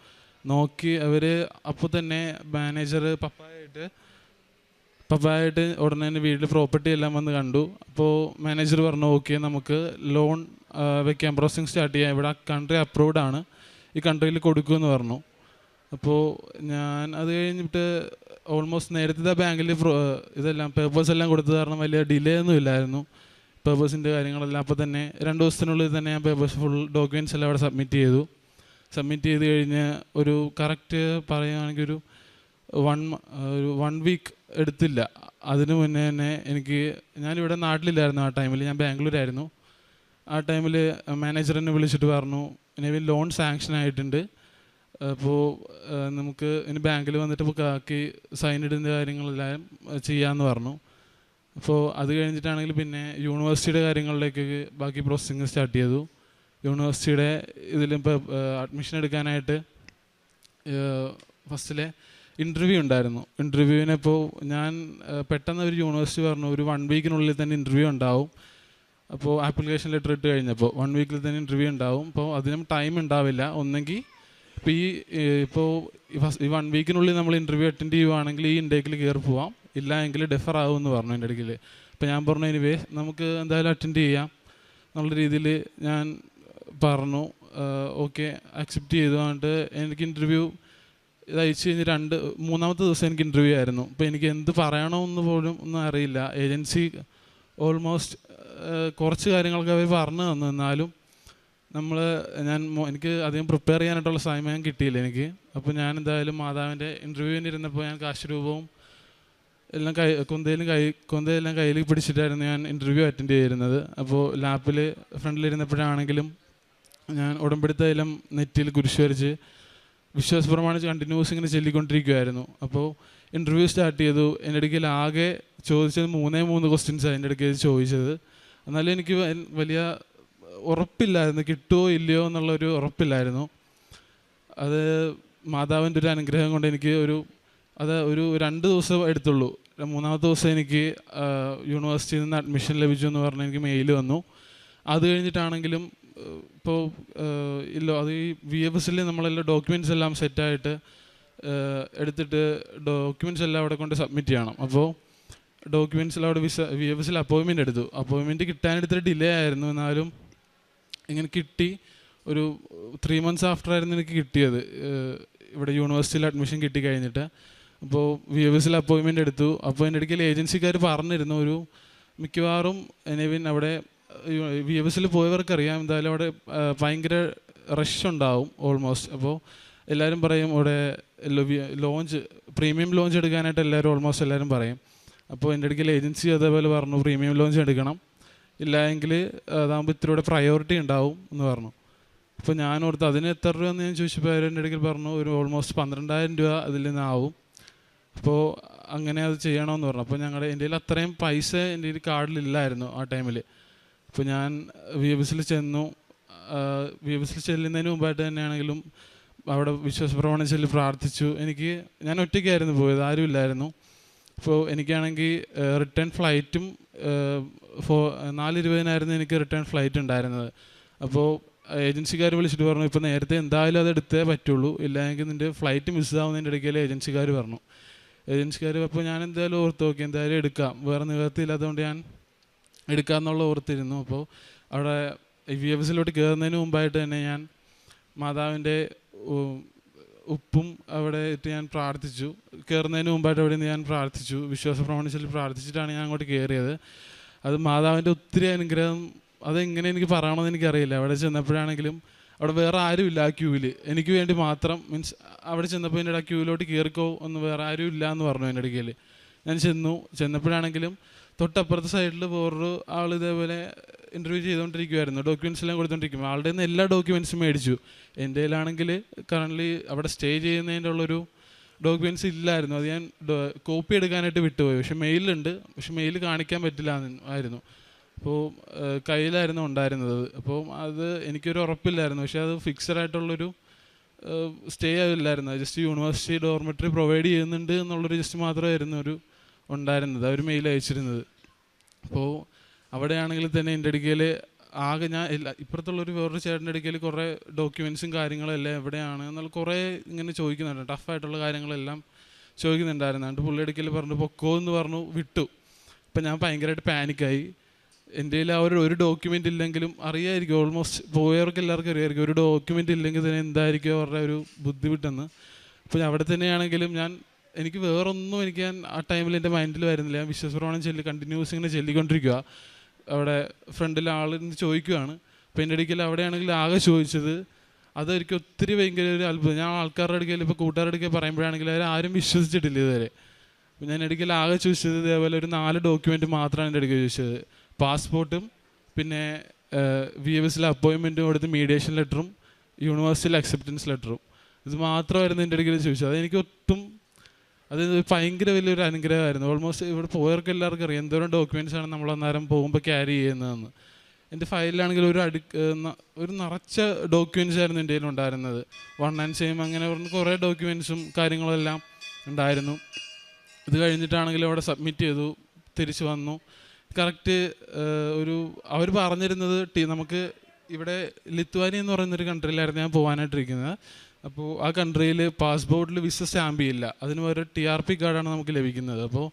നോക്കി അവർ അപ്പോൾ തന്നെ മാനേജർ പപ്പായായിട്ട് ഉടനെ തന്നെ വീട്ടിൽ പ്രോപ്പർട്ടി എല്ലാം വന്ന് കണ്ടു. അപ്പോൾ മാനേജർ പറഞ്ഞു ഓക്കെ നമുക്ക് ലോൺ വെക്കാം, പ്രോസസ്സിങ് സ്റ്റാർട്ട് ചെയ്യാം, ഇവിടെ കൺട്രി അപ്രൂവ്ഡ് ആണ്, ഈ കൺട്രിയിൽ കൊടുക്കുമെന്ന് പറഞ്ഞു. അപ്പോൾ ഞാൻ അത് കഴിഞ്ഞിട്ട് ഓൾമോസ്റ്റ് നേരത്തെ ബാങ്കിൽ ഇതെല്ലാം പേപ്പേഴ്സ് എല്ലാം കൊടുത്തത് കാരണം വലിയ ഡിലേ ഒന്നും ഇല്ലായിരുന്നു പേപ്പേഴ്സിൻ്റെ കാര്യങ്ങളെല്ലാം. അപ്പോൾ തന്നെ 2 ദിവസത്തിനുള്ളിൽ തന്നെ ഞാൻ പേപ്പേഴ്സ് ഫുൾ ഡോക്യുമെൻറ്റ്സ് എല്ലാം അവിടെ സബ്മിറ്റ് ചെയ്ത് കഴിഞ്ഞ് ഒരു കറക്റ്റ് പറയുകയാണെങ്കിൽ ഒരു 1 വീക്ക് എടുത്തില്ല. അതിന് മുന്നേ തന്നെ ഞാനിവിടെ നാട്ടിലില്ലായിരുന്നു ആ ടൈമിൽ, ഞാൻ ബാംഗ്ലൂരായിരുന്നു. ആ ടൈമിൽ മാനേജറിനെ വിളിച്ചിട്ട് പറഞ്ഞു നെവിൻ ലോൺ സാങ്ഷൻ ആയിട്ടുണ്ട്, അപ്പോൾ നമുക്ക് ഇനി ബാങ്കിൽ വന്നിട്ട് ഇപ്പോൾ കാക്കി സൈൻ ഇടുന്ന കാര്യങ്ങളെല്ലാം ചെയ്യാമെന്ന് പറഞ്ഞു. അപ്പോൾ അത് കഴിഞ്ഞിട്ടാണെങ്കിൽ പിന്നെ യൂണിവേഴ്സിറ്റിയുടെ കാര്യങ്ങളിലേക്ക് ബാക്കി പ്രോസസ്സിങ് സ്റ്റാർട്ട് ചെയ്തു. യൂണിവേഴ്സിറ്റിയുടെ ഇതിലിപ്പോൾ അഡ്മിഷൻ എടുക്കാനായിട്ട് ഫസ്റ്റിലെ ഇൻ്റർവ്യൂ ഉണ്ടായിരുന്നു. ഇൻ്റർവ്യൂവിനിപ്പോൾ ഞാൻ പെട്ടെന്ന് ഒരു യൂണിവേഴ്സിറ്റി പറഞ്ഞു ഒരു 1 വീക്കിനുള്ളിൽ തന്നെ ഇൻ്റർവ്യൂ ഉണ്ടാവും. അപ്പോൾ ആപ്ലിക്കേഷൻ ലെറ്റർ ഇട്ട് കഴിഞ്ഞപ്പോൾ 1 വീക്കിൽ തന്നെ ഇൻ്റർവ്യൂ ഉണ്ടാവും. അപ്പോൾ അതിനും ടൈം ഉണ്ടാവില്ല. ഒന്നെങ്കിൽ ഇപ്പോൾ ഈ 1 വീക്കിനുള്ളിൽ നമ്മൾ ഇൻ്റർവ്യൂ അറ്റൻഡ് ചെയ്യുവാണെങ്കിൽ ഈ ഇൻടേക്കിൽ കയറി പോവാം, ഇല്ല എങ്കിൽ ഡെഫർ ആകുമെന്ന് പറഞ്ഞു എൻ്റെ ഇടയ്ക്കിൽ. അപ്പോൾ ഞാൻ പറഞ്ഞു എനിവേ നമുക്ക് എന്തായാലും അറ്റൻഡ് ചെയ്യാം എന്നുള്ള രീതിയിൽ ഞാൻ പറഞ്ഞു. ഓക്കെ അക്സെപ്റ്റ് ചെയ്തു. എന്നിട്ട് എനിക്ക് ഇൻ്റർവ്യൂ ഇത് അയച്ചു കഴിഞ്ഞ് മൂന്നാമത്തെ ദിവസം എനിക്ക് ഇൻ്റർവ്യൂ ആയിരുന്നു. അപ്പോൾ എനിക്ക് എന്ത് പറയണമെന്ന് പോലും ഒന്നും അറിയില്ല. ഏജൻസി ഓൾമോസ്റ്റ് കുറച്ച് കാര്യങ്ങളൊക്കെ അവർ പറഞ്ഞു തന്നു. എന്നാലും എനിക്ക് അധികം പ്രിപ്പയർ ചെയ്യാനായിട്ടുള്ള സമയം കിട്ടിയില്ല എനിക്ക്. അപ്പോൾ ഞാൻ എന്തായാലും മാതാവിൻ്റെ ഇൻ്റർവ്യൂവിന് ഇരുന്നപ്പോൾ ഞാൻ കാശ് രൂപവും എല്ലാം കൊന്തയെല്ലാം കയ്യിൽ പിടിച്ചിട്ടായിരുന്നു ഞാൻ ഇൻ്റർവ്യൂ അറ്റൻഡ് ചെയ്തിരുന്നത്. അപ്പോൾ ലാപ്പിൽ ഫ്രണ്ടിലിരുന്നപ്പോഴാണെങ്കിലും ഞാൻ ഉടമ്പടിത്തൈലം നെറ്റിയിൽ കുരിശ് വരച്ച് വിശ്വാസ പ്രമാണിച്ച് കണ്ടിന്യൂസ് ഇങ്ങനെ ചൊല്ലിക്കൊണ്ടിരിക്കുമായിരുന്നു. അപ്പോൾ ഇൻ്റർവ്യൂ സ്റ്റാർട്ട് ചെയ്തു. എൻ്റെ ഇടയ്ക്ക് ആകെ ചോദിച്ചത് 3 ക്വസ്റ്റ്യൻസാണ് എൻ്റെ ഇടയ്ക്ക് ചോദിച്ചത്. എന്നാലും എനിക്ക് വലിയ ഉറപ്പില്ലായിരുന്നു, കിട്ടുമോ ഇല്ലയോ എന്നുള്ളൊരു ഉറപ്പില്ലായിരുന്നു. അത് മാതാവിൻ്റെ ഒരു അനുഗ്രഹം കൊണ്ട് എനിക്ക് ഒരു 2 ദിവസം എടുത്തുള്ളൂ. 3-ാമത്തെ ദിവസം എനിക്ക് യൂണിവേഴ്സിറ്റിയിൽ നിന്ന് അഡ്മിഷൻ ലഭിച്ചു എന്ന് പറഞ്ഞ് എനിക്ക് മെയിൽ വന്നു. അത് കഴിഞ്ഞിട്ടാണെങ്കിലും ഇപ്പോൾ അത് ഈ VFSൽ നമ്മളെല്ലാം ഡോക്യുമെൻറ്റ്സ് എല്ലാം സെറ്റായിട്ട് എടുത്തിട്ട് ഡോക്യുമെൻറ്റ്സ് എല്ലാം അവിടെ കൊണ്ട് സബ്മിറ്റ് ചെയ്യണം. അപ്പോൾ ഡോക്യുമെൻറ്റ്സിൽ അവിടെ VFSൽ അപ്പോയിൻമെൻറ്റ് എടുത്തു. അപ്പോയിൻമെൻറ്റ് കിട്ടാനെടുത്തിട്ട് ഡിലേ ആയിരുന്നു. എന്നാലും ഇങ്ങനെ കിട്ടി. ഒരു 3 months ആഫ്റ്റർ ആയിരുന്നു എനിക്ക് കിട്ടിയത് ഇവിടെ യൂണിവേഴ്സിറ്റിയിൽ അഡ്മിഷൻ കിട്ടി കഴിഞ്ഞിട്ട്. അപ്പോൾ VFSൽ അപ്പോയിൻമെൻറ്റ് എടുത്തു. അപ്പോൾ എൻ്റെ ഇടയ്ക്ക് ഏജൻസിക്കാർ പറഞ്ഞിരുന്നു ഒരു മിക്കവാറും നെവിൻ അവിടെ VFSൽ പോയവർക്കറിയാം എന്തായാലും അവിടെ ഭയങ്കര റഷ് ഉണ്ടാവും ഓൾമോസ്റ്റ്. അപ്പോൾ എല്ലാവരും പറയും അവിടെ പ്രീമിയം ലോഞ്ച് എടുക്കാനായിട്ട് എല്ലാവരും പറയും. അപ്പോൾ എൻ്റെ ഇടയ്ക്ക് ഏജൻസി അതേപോലെ പറഞ്ഞു പ്രീമിയം ലോഞ്ച് എടുക്കണം, ഇല്ല എങ്കിൽ അതാകുമ്പോൾ ഇത്തിരി പ്രയോറിറ്റി ഉണ്ടാവും എന്ന് പറഞ്ഞു. അപ്പോൾ ഞാൻ ഓർത്ത് അതിന് എത്ര രൂപ എന്ന് ഞാൻ ചോദിച്ചപ്പോൾ എൻ്റെ ഇടയ്ക്ക് പറഞ്ഞു ഒരു ഓൾമോസ്റ്റ് 12,000 രൂപ അതിൽ നിന്നാവും. അപ്പോൾ അങ്ങനെ അത് ചെയ്യണമെന്ന് പറഞ്ഞു. അപ്പോൾ എൻ്റെ കയ്യിൽ അത്രയും പൈസ എൻ്റെ ഈ കാർഡിലില്ലായിരുന്നു ആ ടൈമിൽ. അപ്പോൾ ഞാൻ VFSൽ ചെന്നു. VFSൽ ചെല്ലുന്നതിന് മുമ്പായിട്ട് തന്നെയാണെങ്കിലും അവിടെ വിശ്വാസപ്രമാണം ചൊല്ലി പ്രാർത്ഥിച്ചു. ഞാൻ ഒറ്റയ്ക്കായിരുന്നു പോയത്, ആരുമില്ലായിരുന്നു. അപ്പോൾ എനിക്കാണെങ്കിൽ റിട്ടേൺ ഫ്ലൈറ്റും 4:20 എനിക്ക് റിട്ടേൺ ഫ്ലൈറ്റ് ഉണ്ടായിരുന്നത്. അപ്പോൾ ഏജൻസിക്കാർ വിളിച്ചിട്ട് പറഞ്ഞു ഇപ്പോൾ നേരത്തെ എന്തായാലും അത് എടുത്തേ പറ്റുള്ളൂ, ഇല്ലെങ്കിൽ നിൻ്റെ ഫ്ലൈറ്റ് മിസ്സാവുന്നതിൻ്റെ ഇടയ്ക്കൽ ഏജൻസിക്കാർ പറഞ്ഞു. അപ്പോൾ ഞാൻ എന്തായാലും ഓർത്ത് നോക്കി എന്തായാലും എടുക്കാം, വേറെ നിവർത്തിയില്ലാത്തതുകൊണ്ട് ഞാൻ എടുക്കാമെന്നുള്ള ഓർത്തിരുന്നു. അപ്പോൾ അവിടെ VFSലോട്ട് കയറുന്നതിന് മുമ്പായിട്ട് തന്നെ ഞാൻ മാതാവിൻ്റെ ഉപ്പും അവിടെ ഇട്ട് ഞാൻ പ്രാർത്ഥിച്ചു. കയറുന്നതിന് മുമ്പായിട്ട് അവിടെ നിന്ന് ഞാൻ പ്രാർത്ഥിച്ചു, വിശ്വാസ പ്രമാണിച്ചിൽ പ്രാർത്ഥിച്ചിട്ടാണ് ഞാൻ അങ്ങോട്ട് കയറിയത്. അത് മാതാവിൻ്റെ ഒത്തിരി അനുഗ്രഹം. അതെങ്ങനെ എനിക്ക് പറയണമെന്ന് എനിക്കറിയില്ല. അവിടെ ചെന്നപ്പോഴാണെങ്കിലും അവിടെ വേറെ ആരുമില്ല ആ ക്യൂവിൽ, എനിക്ക് വേണ്ടി മാത്രം. മീൻസ് അവിടെ ചെന്നപ്പോൾ എൻ്റെ ആ ക്യൂവിലോട്ട് കയറിക്കോ ഒന്ന് വേറെ ആരും ഇല്ല എന്ന് പറഞ്ഞു എൻ്റെ ഇടയ്ക്കൽ. ഞാൻ ചെന്നപ്പോഴാണെങ്കിലും തൊട്ടപ്പുറത്തെ സൈഡിൽ വേറൊരു ആൾ ഇതേപോലെ ഇൻ്റർവ്യൂ ചെയ്തുകൊണ്ടിരിക്കുമായിരുന്നു, ഡോക്യുമെൻറ്റ്സ് എല്ലാം കൊടുത്തുകൊണ്ടിരിക്കും. ആളുടെ നിന്ന് എല്ലാ ഡോക്യുമെൻറ്റ്സും മേടിച്ചു. എൻ്റെ കയ്യിലാണെങ്കിൽ കറൻ്റ്ലി അവിടെ സ്റ്റേ ചെയ്യുന്നതിൻ്റെ ഉള്ളൊരു ഡോക്യുമെൻറ്റ്സ് ഇല്ലായിരുന്നു. അത് ഞാൻ കോപ്പി എടുക്കാനായിട്ട് വിട്ടുപോയി. പക്ഷേ മെയിലുണ്ട്, പക്ഷെ മെയിൽ കാണിക്കാൻ പറ്റില്ല ആയിരുന്നു. അപ്പോൾ കയ്യിലായിരുന്നു ഉണ്ടായിരുന്നത്. അപ്പോൾ അത് എനിക്കൊരു ഉറപ്പില്ലായിരുന്നു. പക്ഷേ അത് ഫിക്സഡ് ആയിട്ടുള്ളൊരു സ്റ്റേ ആവില്ലായിരുന്നു. ജസ്റ്റ് യൂണിവേഴ്സിറ്റി ഡോർമെറ്ററി പ്രൊവൈഡ് ചെയ്യുന്നുണ്ട് എന്നുള്ളൊരു ജസ്റ്റ് മാത്രമായിരുന്നു ഉണ്ടായിരുന്നത്, അവർ മെയിൽ അയച്ചിരുന്നത്. അപ്പോൾ അവിടെയാണെങ്കിൽ തന്നെ എൻ്റെ അടുക്കൽ ആകെ ഞാൻ ഇപ്പുറത്തുള്ളൊരു വേറൊരു ചേട്ടൻ്റെ അടുക്കൽ കുറേ ഡോക്യുമെൻറ്റ്സും കാര്യങ്ങളെല്ലാം എവിടെയാണ് എന്നുള്ള കുറേ ഇങ്ങനെ ചോദിക്കുന്നുണ്ട്, ടഫായിട്ടുള്ള കാര്യങ്ങളെല്ലാം ചോദിക്കുന്നുണ്ടായിരുന്നു. എന്നിട്ട് പുള്ളി അടുക്കൽ പറഞ്ഞു പൊക്കോ എന്ന് പറഞ്ഞു വിട്ടു. അപ്പം ഞാൻ ഭയങ്കരമായിട്ട് പാനിക്കായി. എൻ്റെ കയ്യിൽ ആ ഒരു ഡോക്യുമെൻ്റ് ഇല്ലെങ്കിലും അറിയായിരിക്കും, ഓൾമോസ്റ്റ് പോയവർക്ക് എല്ലാവർക്കും അറിയായിരിക്കും ഒരു ഡോക്യുമെൻ്റ് ഇല്ലെങ്കിൽ തന്നെ എന്തായിരിക്കും അവരുടെ ഒരു ബുദ്ധിമുട്ടെന്ന്. അപ്പോൾ അവിടെ തന്നെയാണെങ്കിലും എനിക്ക് വേറൊന്നും ഞാൻ ആ ടൈമിൽ എൻ്റെ മൈൻഡിൽ വരുന്നില്ല. ഞാൻ വിശ്വാസപ്രമാണം കണ്ടിന്യൂസ് ഇങ്ങനെ ചൊല്ലിക്കൊണ്ടിരിക്കുക. അവിടെ ഫ്രണ്ടിൽ ആളിന്ന് ചോദിക്കുകയാണ്. അപ്പോൾ എൻ്റെ ഇടയ്ക്കൽ അവിടെയാണെങ്കിൽ ആകെ ചോദിച്ചത് അതെനിക്ക് ഒത്തിരി ഭയങ്കര ഒരു അത്ഭുതം. ഞാൻ ആൾക്കാരുടെ അടുക്കൽ ഇപ്പോൾ കൂട്ടുകാരുടെ അടുക്കൽ പറയുമ്പോഴാണെങ്കിൽ ആരും വിശ്വസിച്ചിട്ടില്ല ഇതുവരെ. അപ്പോൾ ഞാൻ ഇടയ്ക്കൽ ആകെ ചോദിച്ചത് ഇതേപോലെ ഒരു 4 ഡോക്യുമെൻറ്റ് മാത്രമാണ് എൻ്റെ ഇടയ്ക്ക് ചോദിച്ചത്. പാസ്പോർട്ടും പിന്നെ VFSലെ അപ്പോയിൻമെൻറ്റും കൊടുത്ത് മീഡിയേഷൻ ലെറ്ററും യൂണിവേഴ്സിറ്റിയിലെ അക്സെപ്റ്റൻസ് ലെറ്ററും. ഇത് മാത്രമായിരുന്നു എൻ്റെ ഇടയ്ക്ക് ചോദിച്ചത്. അതെനിക്ക് ഒട്ടും അത് ഭയങ്കര വലിയൊരു അനുഗ്രഹമായിരുന്നു. ഓൾമോസ്റ്റ് ഇവിടെ പോയവർക്ക് എല്ലാവർക്കും അറിയാം എന്തോരം ഡോക്യുമെൻറ്റ്സാണ് നമ്മൾ അന്നേരം പോകുമ്പോൾ ക്യാരി ചെയ്യുന്നതെന്ന്. എൻ്റെ ഫയലിലാണെങ്കിൽ ഒരു നിറച്ച ഡോക്യുമെൻറ്റ്സ് ആയിരുന്നു എൻ്റെ കയ്യിലുണ്ടായിരുന്നത്. 1 and same അങ്ങനെ കുറേ ഡോക്യുമെൻറ്റ്സും കാര്യങ്ങളെല്ലാം ഉണ്ടായിരുന്നു. ഇത് കഴിഞ്ഞിട്ടാണെങ്കിലും അവിടെ സബ്മിറ്റ് ചെയ്തു, തിരിച്ചു വന്നു. കറക്റ്റ് അവർ പറഞ്ഞിരുന്നത് നമുക്ക് ഇവിടെ ലിത്വാനിയ എന്ന് പറയുന്നൊരു കൺട്രിയിലായിരുന്നു ഞാൻ പോകാനായിട്ടിരിക്കുന്നത്. അപ്പോൾ ആ കൺട്രിയിൽ പാസ്പോർട്ടിൽ വിസ സ്റ്റാമ്പ് ചെയ്യില്ല, അതിന് ഒരു TRP കാർഡാണ് നമുക്ക് ലഭിക്കുന്നത്. അപ്പോൾ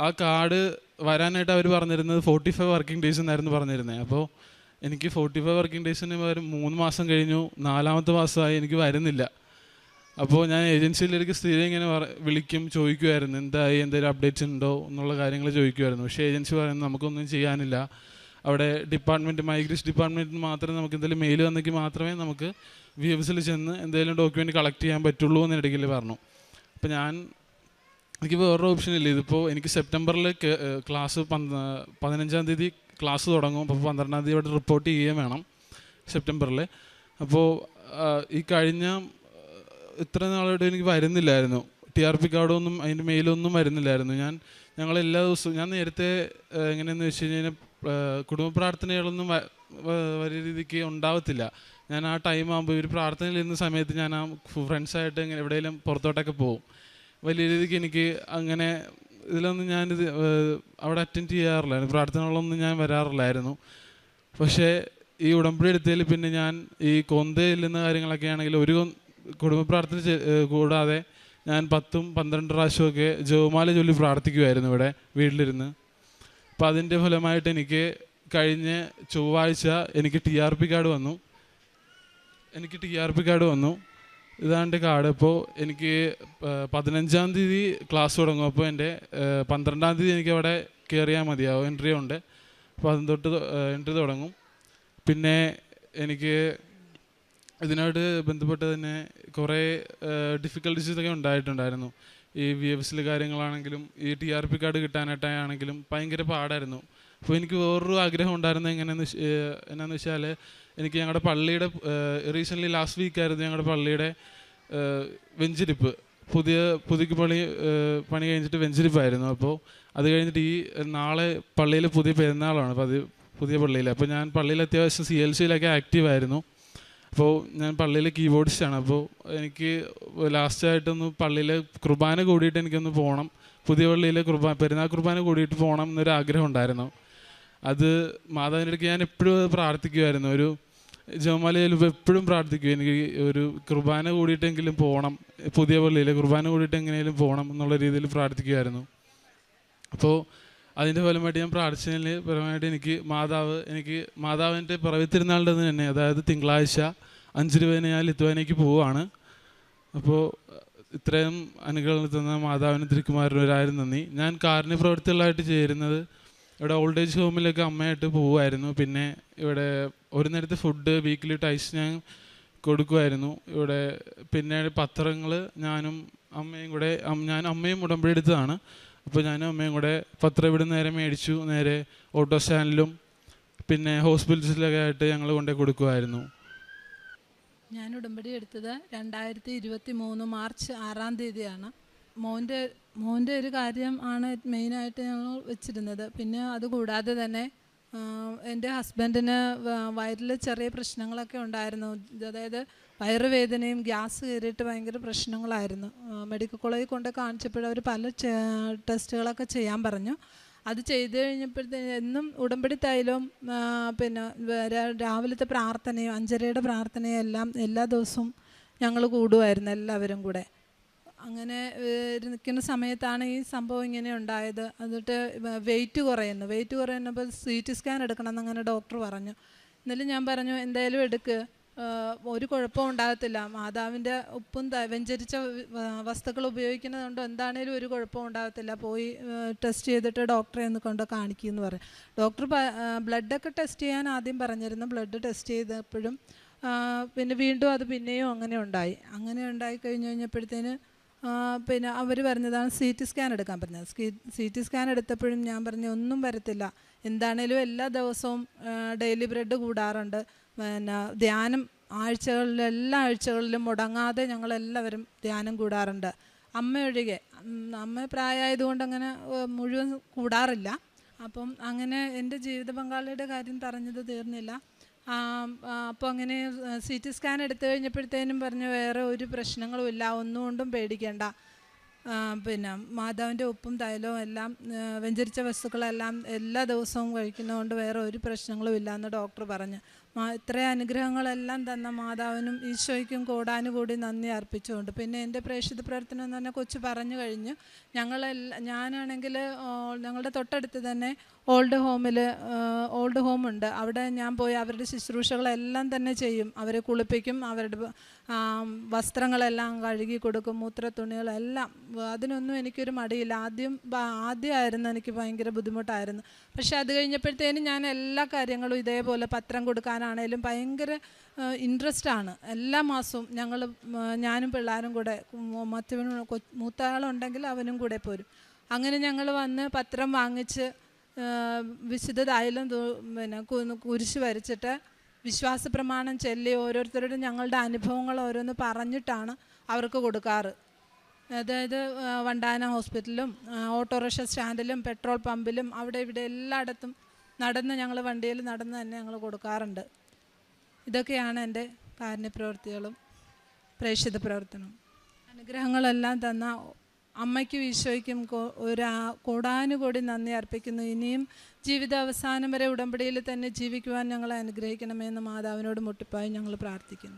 ആ കാർഡ് വരാനായിട്ട് അവർ പറഞ്ഞിരുന്നത് 45 വർക്കിംഗ് ഡേയ്സ് എന്നായിരുന്നു പറഞ്ഞിരുന്നത്. അപ്പോൾ എനിക്ക് 45 വർക്കിംഗ് ഡേയ്സിന് പകരം 3 മാസം കഴിഞ്ഞു, 4ാമത്തെ മാസമായി, എനിക്ക് വരുന്നില്ല. അപ്പോൾ ഞാൻ ഏജൻസിയിലേക്ക് സ്ഥിരം ഇങ്ങനെ വിളിക്കും, ചോദിക്കുമായിരുന്നു എന്തായി, എന്തെങ്കിലും അപ്ഡേറ്റ്സ് ഉണ്ടോ എന്നുള്ള കാര്യങ്ങൾ ചോദിക്കുമായിരുന്നു. പക്ഷേ ഏജൻസി പറയുന്നത് നമുക്കൊന്നും ചെയ്യാനില്ല, അവിടെ മൈഗ്രേഷൻ ഡിപ്പാർട്ട്മെൻറ്റിന് മാത്രമേ നമുക്ക് എന്തെങ്കിലും മെയിൽ വന്നെങ്കിൽ മാത്രമേ നമുക്ക് VFSൽ ചെന്ന് എന്തെങ്കിലും ഡോക്യുമെൻറ്റ് കളക്ട് ചെയ്യാൻ പറ്റുള്ളൂ എന്ന് ഇടയ്ക്കിൽ പറഞ്ഞു. അപ്പോൾ എനിക്ക് വേറൊരു ഓപ്ഷൻ ഇല്ല. ഇതിപ്പോൾ എനിക്ക് സെപ്റ്റംബറിൽ ക്ലാസ് 15-ാം തീയതി ക്ലാസ് തുടങ്ങും. അപ്പോൾ 12-ാം തീയതി ഇവിടെ റിപ്പോർട്ട് ചെയ്യുകയും വേണം സെപ്റ്റംബറിൽ. അപ്പോൾ ഈ കഴിഞ്ഞ ഇത്ര നാളായിട്ട് എനിക്ക് വരുന്നില്ലായിരുന്നു, TRP കാർഡൊന്നും അതിൻ്റെ മെയിലൊന്നും വരുന്നില്ലായിരുന്നു. ഞങ്ങൾ എല്ലാ ദിവസവും ഞാൻ നേരത്തെ എങ്ങനെയെന്ന് വെച്ച് കഴിഞ്ഞാൽ കുടുംബ പ്രാർത്ഥനകളൊന്നും വലിയ രീതിക്ക് ഉണ്ടാവത്തില്ല. ഞാൻ ആ ടൈം ആകുമ്പോൾ ഇവർ പ്രാർത്ഥനയിൽ ഇരുന്ന സമയത്ത് ഞാൻ ആ ഫ്രണ്ട്സായിട്ട് ഇങ്ങനെ എവിടെയെങ്കിലും പുറത്തോട്ടൊക്കെ പോകും. വലിയ രീതിക്ക് എനിക്ക് അങ്ങനെ ഇതിലൊന്നും ഞാനിത് അവിടെ അറ്റൻഡ് ചെയ്യാറില്ലായിരുന്നു, പ്രാർത്ഥനകളൊന്നും ഞാൻ വരാറില്ലായിരുന്നു. പക്ഷേ ഈ ഉടമ്പടി എടുത്തതിൽ പിന്നെ ഞാൻ ഈ കൊന്തയിൽ നിന്ന് കാര്യങ്ങളൊക്കെ ആണെങ്കിൽ ഒരു കുടുംബ പ്രാർത്ഥന കൂടാതെ ഞാൻ 10-12 പ്രാവശ്യമൊക്കെ ജപമാല ചൊല്ലി പ്രാർത്ഥിക്കുമായിരുന്നു ഇവിടെ വീട്ടിലിരുന്ന്. അപ്പോൾ അതിൻ്റെ ഫലമായിട്ട് എനിക്ക് കഴിഞ്ഞ ചൊവ്വാഴ്ച എനിക്ക് TRP കാർഡ് വന്നു. ഇതാണ്ട് കാർഡ്. ഇപ്പോൾ എനിക്ക് 15-ാം തീയതി ക്ലാസ് തുടങ്ങും. അപ്പോൾ എൻ്റെ 12-ാം തീയതി എനിക്ക് അവിടെ കയറിയാൽ മതിയാവും, എൻട്രി ഉണ്ട്. അപ്പോൾ അതും തൊട്ട് എൻട്രി തുടങ്ങും. പിന്നെ എനിക്ക് ഇതിനോട് ബന്ധപ്പെട്ട് തന്നെ കുറേ ഡിഫിക്കൽട്ടീസൊക്കെ ഉണ്ടായിട്ടുണ്ടായിരുന്നു. ഈ VFSൽ കാര്യങ്ങളാണെങ്കിലും ഈ TRP കാർഡ് കിട്ടാനായിട്ടാണെങ്കിലും ഭയങ്കര പാടായിരുന്നു. അപ്പോൾ എനിക്ക് വേറൊരു ആഗ്രഹം ഉണ്ടായിരുന്നത് എന്നാന്ന് വെച്ചാൽ എനിക്ക് ഞങ്ങളുടെ പള്ളിയുടെ റീസെൻ്റ്ലി ലാസ്റ്റ് വീക്കായിരുന്നു ഞങ്ങളുടെ പള്ളിയുടെ വെഞ്ചിരിപ്പ്, പുതുക്കി പണി കഴിഞ്ഞിട്ട് വെഞ്ചിരിപ്പായിരുന്നു. അപ്പോൾ അത് കഴിഞ്ഞിട്ട് ഈ നാളെ പള്ളിയിൽ പുതിയ പെരുന്നാളാണ്, പുതിയ പള്ളിയിൽ. അപ്പോൾ ഞാൻ പള്ളിയിൽ അത്യാവശ്യം CLCയിലൊക്കെ ആക്റ്റീവായിരുന്നു. അപ്പോൾ ഞാൻ പള്ളിയിലെ കീബോർഡിസ്റ്റാണ്. അപ്പോൾ എനിക്ക് ലാസ്റ്റായിട്ടൊന്ന് പള്ളിയിലെ കുർബാന കൂടിയിട്ട് എനിക്കൊന്ന് പോകണം, പുതിയ പള്ളിയിലെ പെരുന്നാൾ കുർബാന കൂടിയിട്ട് പോകണം എന്നൊരു ആഗ്രഹം ഉണ്ടായിരുന്നു. അത് മാതാവിൻ്റെ അടുത്ത് ഞാൻ എപ്പോഴും പ്രാർത്ഥിക്കുമായിരുന്നു. ഒരു ജപമാലയിൽ എപ്പോഴും പ്രാർത്ഥിക്കും, എനിക്ക് ഒരു കുർബാന കൂടിയിട്ടെങ്കിലും പോകണം, പുതിയ പള്ളിയിലെ കുർബാന കൂടിയിട്ട് എങ്ങനെയെങ്കിലും പോകണം എന്നുള്ള രീതിയിൽ പ്രാർത്ഥിക്കുമായിരുന്നു. അപ്പോൾ അതിൻ്റെ ഫലമായിട്ട് ഞാൻ പ്രാർത്ഥനയിൽ പരമായിട്ട് എനിക്ക് മാതാവിൻ്റെ പിറവി തിരുനാളിൻ്റെ തന്നെ, അതായത് തിങ്കളാഴ്ച 5:20 ഞാൻ ലിത്വാനിയയ്ക്ക് പോവുകയാണ്. അപ്പോൾ ഇത്രയും അനുഗ്രഹങ്ങൾ തന്ന മാതാവിന് തിരുക്കുമാരനും 1000 നന്ദി. ഞാൻ കാരുണ്യ പ്രവൃത്തികളായിട്ട് ചേരുന്നത് ഇവിടെ ഓൾഡ് ഏജ് ഹോമിലൊക്കെ അമ്മയായിട്ട് പോവുമായിരുന്നു. പിന്നെ ഇവിടെ ഒരു നേരത്തെ ഫുഡ് വീക്കിലി ടൈസ് ഞാൻ കൊടുക്കുമായിരുന്നു ഇവിടെ. പിന്നെ പത്രങ്ങൾ ഞാനും അമ്മയും ഉടമ്പടി എടുത്തതാണ്. അപ്പോൾ ഞാനും അമ്മയും കൂടെ പത്രം ഇവിടെ നേരെ മേടിച്ചു, നേരെ ഓട്ടോ സ്റ്റാൻഡിലും പിന്നെ ഹോസ്പിറ്റൽസിലൊക്കെ ആയിട്ട് ഞങ്ങൾ കൊണ്ടുപോയി കൊടുക്കുമായിരുന്നു. ഞാൻ ഉടമ്പടി എടുത്തത് 2023 മാർച്ച് 6-ാം തീയതിയാണ്. മോൻ്റെ ഒരു കാര്യം ആണ് മെയിനായിട്ട് ഞങ്ങൾ വെച്ചിരുന്നത്. പിന്നെ അതുകൂടാതെ തന്നെ എൻ്റെ ഹസ്ബൻഡിന് വയറിൽ ചെറിയ പ്രശ്നങ്ങളൊക്കെ ഉണ്ടായിരുന്നു. അതായത് വയറുവേദനയും ഗ്യാസ് കയറിയിട്ട് ഭയങ്കര പ്രശ്നങ്ങളായിരുന്നു. മെഡിക്കൽ കോളേജിൽ കൊണ്ട് കാണിച്ചപ്പോൾ അവർ പല ടെസ്റ്റുകളൊക്കെ ചെയ്യാൻ പറഞ്ഞു. അത് ചെയ്ത് കഴിഞ്ഞപ്പോഴത്തേന് എന്നും ഉടമ്പടി തൈലവും പിന്നെ രാവിലത്തെ പ്രാർത്ഥനയും 5:30 പ്രാർത്ഥനയും എല്ലാം എല്ലാ ദിവസവും ഞങ്ങൾ കൂടുമായിരുന്നു എല്ലാവരും കൂടെ. അങ്ങനെ നിൽക്കുന്ന സമയത്താണ് ഈ സംഭവം ഇങ്ങനെ ഉണ്ടായത്. എന്നിട്ട് വെയിറ്റ് കുറയുന്നപ്പോൾ CT സ്കാൻ എടുക്കണം എന്നങ്ങനെ ഡോക്ടർ പറഞ്ഞു. എന്നാലും ഞാൻ പറഞ്ഞു എന്തായാലും എടുക്ക്, ഒരു കുഴപ്പവും ഉണ്ടാകത്തില്ല, മാതാവിൻ്റെ ഉപ്പും വെഞ്ചരിച്ച വസ്തുക്കൾ ഉപയോഗിക്കുന്നതുകൊണ്ട് എന്താണേലും ഒരു കുഴപ്പവും ഉണ്ടാകത്തില്ല, പോയി ടെസ്റ്റ് ചെയ്തിട്ട് ഡോക്ടറെ ഒന്ന് കൊണ്ട് കാണിക്കുമെന്ന് പറയും. ഡോക്ടർ ബ്ലഡൊക്കെ ടെസ്റ്റ് ചെയ്യാൻ ആദ്യം പറഞ്ഞിരുന്നു. ബ്ലഡ് ടെസ്റ്റ് ചെയ്തപ്പോഴും പിന്നെ വീണ്ടും അത് പിന്നെയും അങ്ങനെ ഉണ്ടായി കഴിഞ്ഞപ്പോഴത്തേന് പിന്നെ അവർ പറഞ്ഞതാണ് CT സ്കാൻ എടുക്കാൻ പറഞ്ഞത്. CT സ്കാൻ എടുത്തപ്പോഴും ഞാൻ പറഞ്ഞു ഒന്നും വരത്തില്ല, എന്താണേലും എല്ലാ ദിവസവും ഡെയിലി ബ്രെഡ് കൂടാറുണ്ട്, പിന്നെ ധ്യാനം എല്ലാ ആഴ്ചകളിലും മുടങ്ങാതെ ഞങ്ങളെല്ലാവരും ധ്യാനം കൂടാറുണ്ട്, അമ്മയൊഴികെ. അമ്മ പ്രായമായതുകൊണ്ട് അങ്ങനെ മുഴുവൻ കൂടാറില്ല. അപ്പം അങ്ങനെ എൻ്റെ ജീവിത പങ്കാളിയുടെ കാര്യം പറഞ്ഞത് തീർന്നില്ല. അപ്പോൾ അങ്ങനെ CT സ്കാൻ എടുത്തു കഴിഞ്ഞപ്പോഴത്തേനും പറഞ്ഞു വേറെ ഒരു പ്രശ്നങ്ങളും ഇല്ല, ഒന്നുകൊണ്ടും പേടിക്കേണ്ട. പിന്നെ മാതാവിൻ്റെ ഉപ്പും തൈലവും എല്ലാം വെഞ്ചരിച്ച വസ്തുക്കളെല്ലാം എല്ലാ ദിവസവും കഴിക്കുന്നതുകൊണ്ട് വേറെ ഒരു പ്രശ്നങ്ങളും ഇല്ലയെന്ന് ഡോക്ടർ പറഞ്ഞു. ഇത്രയും അനുഗ്രഹങ്ങളെല്ലാം തന്ന മാതാവിനും ഈശോയ്ക്കും കോടാനുകൂടി നന്ദി അർപ്പിച്ചുകൊണ്ട്. പിന്നെ എൻ്റെ പ്രേക്ഷിത പ്രവർത്തനം എന്ന് പറഞ്ഞാൽ കൊച്ചു പറഞ്ഞു കഴിഞ്ഞു. ഞാനാണെങ്കിൽ ഞങ്ങളുടെ തൊട്ടടുത്ത് തന്നെ ഓൾഡ് ഹോമുണ്ട്. അവിടെ ഞാൻ പോയി അവരുടെ ശുശ്രൂഷകളെല്ലാം തന്നെ ചെയ്യും. അവരെ കുളിപ്പിക്കും, അവരുടെ വസ്ത്രങ്ങളെല്ലാം കഴുകി കൊടുക്കും, മൂത്രത്തുണികളെല്ലാം. അതിനൊന്നും എനിക്കൊരു മടിയില്ല. ആദ്യമായിരുന്നു എനിക്ക് ഭയങ്കര ബുദ്ധിമുട്ടായിരുന്നു. പക്ഷേ അത് കഴിഞ്ഞപ്പോഴത്തേനും ഞാൻ എല്ലാ കാര്യങ്ങളും ഇതേപോലെ പത്രം കൊടുക്കാനാണേലും ഭയങ്കര ഇൻട്രസ്റ്റാണ്. എല്ലാ മാസവും ഞാനും പിള്ളേരും കൂടെ, മൂത്തയാളുണ്ടെങ്കിൽ അവനും കൂടെ പോരും. അങ്ങനെ ഞങ്ങൾ വന്ന് പത്രം വാങ്ങിച്ച് വിശുദ്ധ തൈലം പിന്നെ കുരിശ് വരച്ചിട്ട് വിശ്വാസ പ്രമാണം ചൊല്ലി ഓരോരുത്തരോടും ഞങ്ങളുടെ അനുഭവങ്ങൾ ഓരോന്ന് പറഞ്ഞിട്ടാണ് അവർക്ക് കൊടുക്കാറ്. അതായത് വണ്ടാന ഹോസ്പിറ്റലിലും ഓട്ടോറിക്ഷ സ്റ്റാൻഡിലും പെട്രോൾ പമ്പിലും അവിടെ ഇവിടെ എല്ലായിടത്തും ഞങ്ങൾ വണ്ടിയിൽ നടന്ന് തന്നെ ഞങ്ങൾ കൊടുക്കാറുണ്ട്. ഇതൊക്കെയാണ് എൻ്റെ കാരുണ്യപ്രവൃത്തികളും പ്രേക്ഷിത പ്രവർത്തനവും. അനുഗ്രഹങ്ങളെല്ലാം തന്ന അമ്മയ്ക്കും ഈശോയ്ക്കും കോടാനുകൂടി നന്ദി അർപ്പിക്കുന്നു. ഇനിയും ജീവിതാവസാനം വരെ ഉടമ്പടിയിൽ തന്നെ ജീവിക്കുവാൻ ഞങ്ങളെ അനുഗ്രഹിക്കണമെന്ന് മാതാവിനോട് മുട്ടിപ്പായി ഞങ്ങൾ പ്രാർത്ഥിക്കുന്നു.